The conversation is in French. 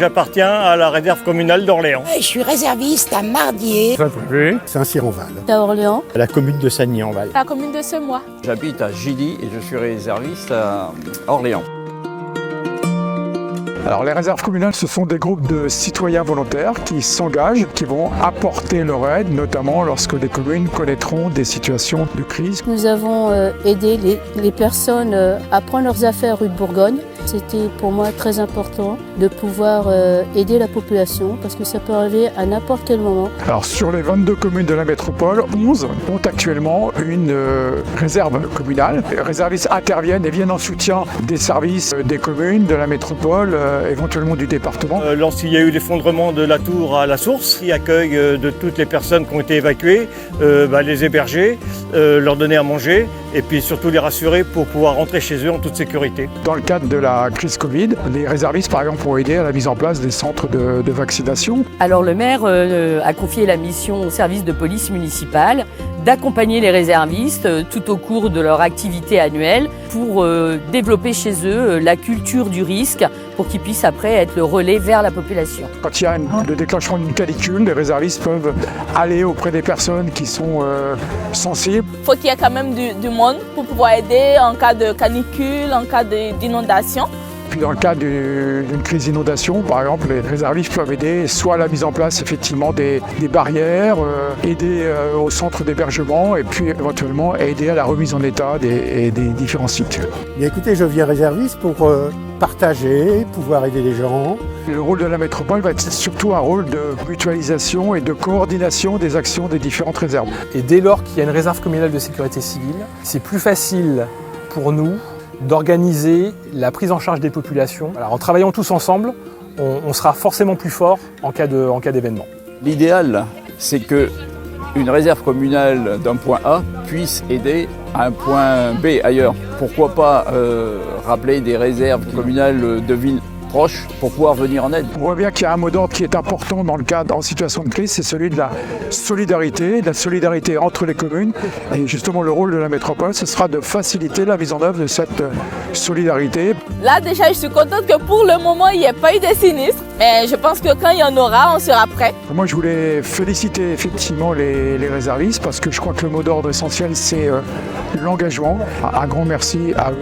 J'appartiens à la réserve communale d'Orléans. Je suis réserviste à Mardier. Saint-Cyr-en-Val. À Orléans. La commune de Sagny-en-Val. La commune de Semois. J'habite à Gilly et je suis réserviste à Orléans. Alors les réserves communales, ce sont des groupes de citoyens volontaires qui s'engagent, qui vont apporter leur aide, notamment lorsque les communes connaîtront des situations de crise. Nous avons aidé les personnes à prendre leurs affaires rue de Bourgogne. C'était pour moi très important de pouvoir aider la population parce que ça peut arriver à n'importe quel moment. Alors sur les 22 communes de la métropole, 11 ont actuellement une réserve communale. Les réservistes interviennent et viennent en soutien des services des communes, de la métropole, éventuellement du département. Lorsqu'il y a eu l'effondrement de la tour à la source, qui accueille de toutes les personnes qui ont été évacuées, les héberger, leur donner à manger et puis surtout les rassurer pour pouvoir rentrer chez eux en toute sécurité. Dans le cadre de la crise Covid, les réservistes par exemple ont aidé à la mise en place des centres de vaccination. Alors le maire a confié la mission au service de police municipale d'accompagner les réservistes tout au cours de leur activité annuelle pour développer chez eux la culture du risque pour qu'ils puissent après être le relais vers la population. Quand il y a le déclenchement d'une canicule, les réservistes peuvent aller auprès des personnes qui sont sensibles. Il faut qu'il y ait quand même du monde pour pouvoir aider en cas de canicule, en cas d'inondation. Puis dans le cas d'une crise d'inondation, par exemple, les réservistes peuvent aider soit à la mise en place effectivement des barrières, aider au centre d'hébergement et puis éventuellement aider à la remise en état des différents sites. Bien, écoutez, je viens réserviste pour partager, pouvoir aider les gens. Le rôle de la métropole va être surtout un rôle de mutualisation et de coordination des actions des différentes réserves. Et dès lors qu'il y a une réserve communale de sécurité civile, c'est plus facile pour nous d'organiser la prise en charge des populations. Alors, en travaillant tous ensemble, on sera forcément plus fort en cas d'événement. L'idéal, c'est qu'une réserve communale d'un point A puisse aider à un point B ailleurs. Pourquoi pas rappeler des réserves communales de villes proches pour pouvoir venir en aide. On voit bien qu'il y a un mot d'ordre qui est important dans le cadre en situation de crise, c'est celui de la solidarité entre les communes. Et justement, le rôle de la métropole, ce sera de faciliter la mise en œuvre de cette solidarité. Là déjà, je suis contente que pour le moment, il n'y ait pas eu de sinistres. Mais je pense que quand il y en aura, on sera prêt. Moi, je voulais féliciter effectivement les réservistes parce que je crois que le mot d'ordre essentiel, c'est l'engagement. Un grand merci à eux.